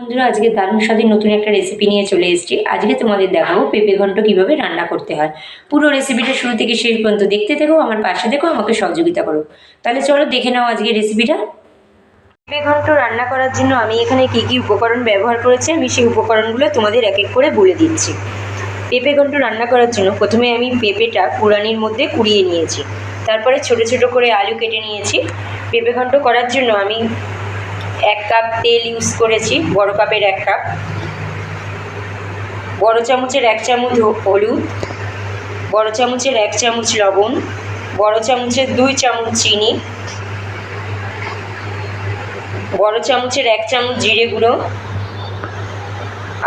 বন্ধুরা, আজকে দারুণ স্বাদের নতুন একটা রেসিপি নিয়ে চলে এসেছি। আজকে তোমাদের দেখাবো পেঁপে ঘন্ট কিভাবে রান্না করতে হয়। পুরো রেসিপিটা শুরু থেকে শেষ পর্যন্ত দেখতে থাকো, আমার পাশে দেখো, আমাকে সহযোগিতা করো। তাহলে চলো দেখে নাও আজকে রেসিপিটা। পেঁপে ঘন্ট রান্না করার জন্য আমি এখানে কি কি উপকরণ ব্যবহার করেছি আমি সেই উপকরণগুলো তোমাদের এক এক করে বলে দিচ্ছি। পেঁপে ঘন্ট রান্না করার জন্য প্রথমে আমি পেঁপেটা কুড়ানির মধ্যে কুড়িয়ে নিয়েছি, তারপরে ছোট ছোট করে আলু কেটে নিয়েছি। পেঁপে ঘন্ট করার জন্য আমি 1 কাপ তেল ইউজ করেছি, বড় কাপের 1 কাপ, বড় চামচের 1 চামচ হলুদ, বড় চামচের 1 চামচ লবণ, বড় চামচের 2 চামচ চিনি, বড় চামচের 1 চামচ জিরে গুঁড়ো,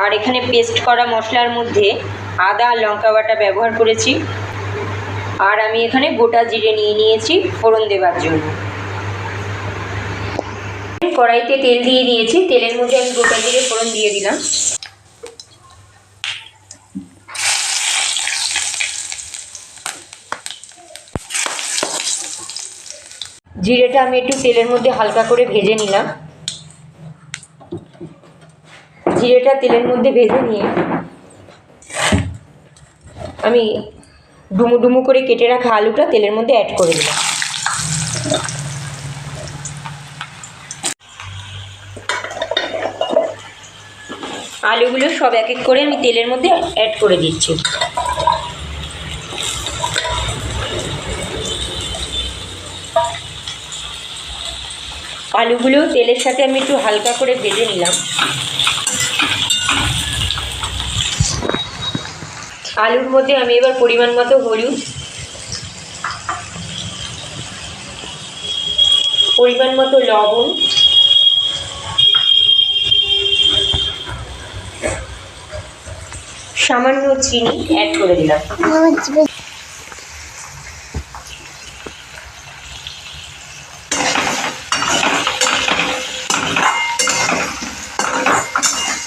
আর এখানে পেস্ট করা মশলার মধ্যে আদা লঙ্কা বাটা ব্যবহার করেছি, আর আমি এখানে গোটা জিরে নিয়ে নিয়েছি ফোড়ন দেওয়ার জন্য। কড়াইতে তেল দিয়ে দিয়েছি, তেলের মধ্যে আমি গোটা জিরে ফোড়ন দিয়ে দিলাম। জিরেটা আমি একটু তেলের মধ্যে হালকা করে ভেজে নিলাম। জিরেটা তেলের মধ্যে ভেজে নিয়ে আমি ডুমো ডুমো করে কেটে রাখা আলুটা তেলের মধ্যে অ্যাড করে দিলাম। আলুগুলো সব এক এক করে আমি তেলের মধ্যে অ্যাড করে দিচ্ছি। আলুগুলো তেলের সাথে আমি একটু হালকা করে ভেজে নিলাম। আলুর মধ্যে আমি এবার পরিমাণ মতো হলুদ, পরিমাণ মতো লবণ, সামান্য চিনি অ্যাড করে দিলাম।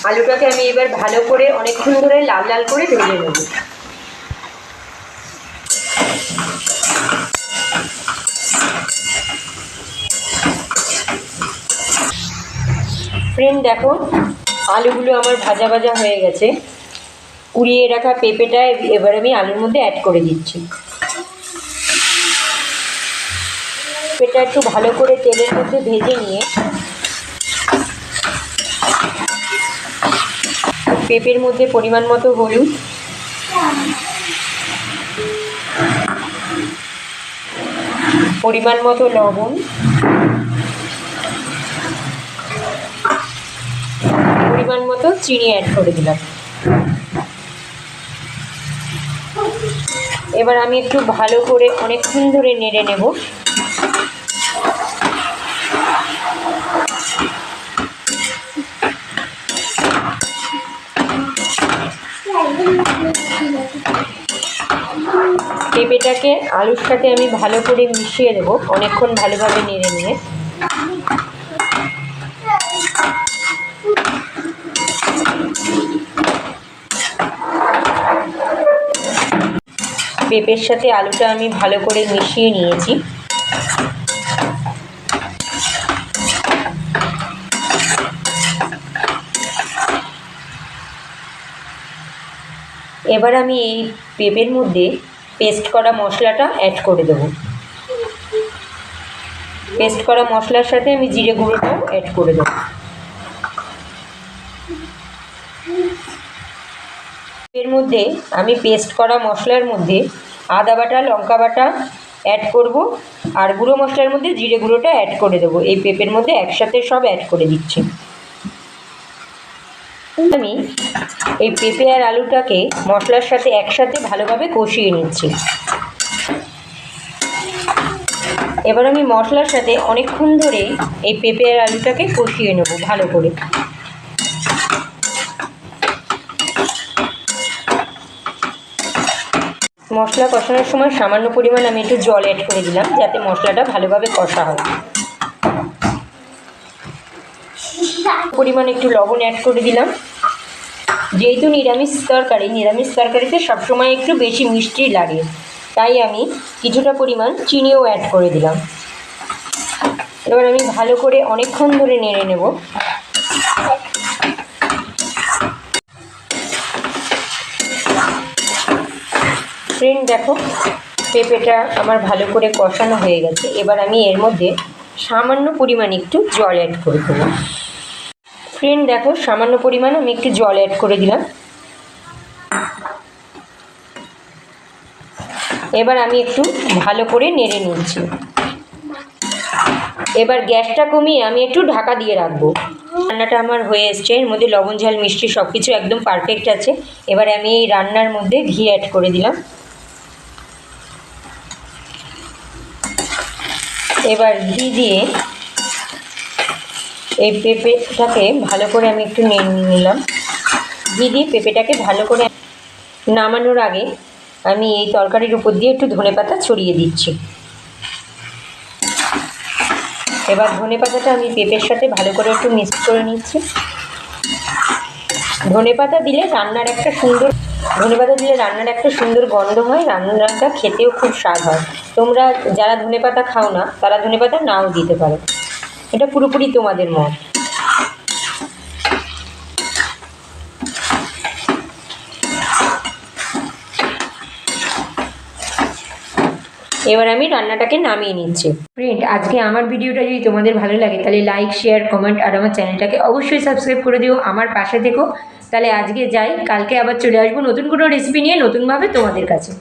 আলুটাকে আমি এবার ভালো করে অনেকক্ষণ ধরে লাল লাল করে ভেজে নেব। ফ্রেন্ড দেখো, আলুগুলো আমার ভাজা ভাজা হয়ে গেছে। কুড়িয়ে রাখা পেঁপেটা এবার আমি আলুর মধ্যে অ্যাড করে দিচ্ছি। পেঁপেটা একটু ভালো করে তেলের মধ্যে ভেজে নিয়ে পেঁপের মধ্যে পরিমাণ মতো হলুদ, পরিমাণ মতো লবণ, পরিমাণ মতো চিনি অ্যাড করে দিলাম। এবার আমি একটু ভালো করে অনেকক্ষণ ধরে নেড়ে নেব। পেঁপেটাকে আলুর সাথে আমি ভালো করে মিশিয়ে দেবো, অনেকক্ষণ ভালোভাবে নেড়ে নিয়ে। পেঁপের সাথে আলুটা আমি ভালো করে মিশিয়ে নিয়েছি। এবার আমি এই পেঁপের মধ্যে পেস্ট করা মশলাটা অ্যাড করে দেবো। পেস্ট করা মশলার সাথে আমি জিরে গুঁড়োটাও অ্যাড করে দেবো। এর মধ্যে আমি পেস্ট করা মশলার মধ্যে আদা বাটা লঙ্কা বাটা অ্যাড করব, আর গুঁড়ো মশলার মধ্যে জিরে গুঁড়োটা অ্যাড করে দেবো। এই পেঁপের মধ্যে একসাথে সব অ্যাড করে দিচ্ছি। আমি এই পেঁপে আর আলুটাকে মশলার সাথে একসাথে ভালোভাবে কষিয়ে নিচ্ছি। এবার আমি মশলার সাথে অনেকক্ষণ ধরে এই পেঁপে আর আলুটাকে কষিয়ে নেব ভালো করে। মশলা কষানোর সময় সামান্য পরিমাণ আমি একটু জল অ্যাড করে দিলাম, যাতে মশলাটা ভালোভাবে কষা হয়। পরিমাণ একটু লবণ অ্যাড করে দিলাম। যেহেতু নিরামিষ তরকারিতে সবসময় একটু বেশি মিষ্টি লাগে, তাই আমি কিছুটা পরিমাণ চিনিও অ্যাড করে দিলাম। এবার আমি ভালো করে অনেকক্ষণ ধরে নেড়ে নেব। ফ্রেন্ড দেখো, পেঁপেটা আমার ভালো করে কষানো হয়ে গেছে। এবার আমি এর মধ্যে সামান্য পরিমাণ একটু জল অ্যাড করে দেবো। ফ্রেন্ড দেখো, সামান্য পরিমাণ আমি একটু জল অ্যাড করে দিলাম। এবার আমি একটু ভালো করে নেড়ে নিচ্ছি। এবার গ্যাসটা কমিয়ে আমি একটু ঢাকা দিয়ে রাখবো। রান্নাটা আমার হয়ে এসছে, এর মধ্যে লবণ ঝাল মিষ্টি সব কিছু একদম পারফেক্ট আছে। এবার আমি এই রান্নার মধ্যে ঘি অ্যাড করে দিলাম। এবার ঘি দিয়ে এই পেঁপেটাকে ভালো করে আমি একটু নেড়ে নিলাম। ঘি দিয়ে পেঁপেটাকে ভালো করে নামানোর আগে আমি এই তরকারির উপর দিয়ে একটু ধনেপাতা ছড়িয়ে দিচ্ছি। এবার ধনেপাতাটা আমি পেঁপের সাথে ভালো করে একটু মিক্স করে নিচ্ছি। ধনেপাতা দিলে রান্নার একটা সুন্দর গন্ধ হয়, রান্নাটা খেতেও খুব স্বাদ হয়। তোমরা যারা ধনেপাতা খাও না তারা ধনেপাতা নাও দিতে পারো, এটা পুরোপুরি তোমাদের মত। এবার আমি রান্নাটাকে নামিয়ে নিচ্ছি। ফ্রেন্ড, আজকে আমার ভিডিওটা যদি তোমাদের ভালো লাগে তাহলে লাইক, শেয়ার, কমেন্ট আর আমার চ্যানেলটাকে অবশ্যই সাবস্ক্রাইব করে দিও, আমার পাশে থেকো। তাহলে আজকে যাই, কালকে আবার চলে আসবো নতুন কোনো রেসিপি নিয়ে নতুনভাবে তোমাদের কাছে।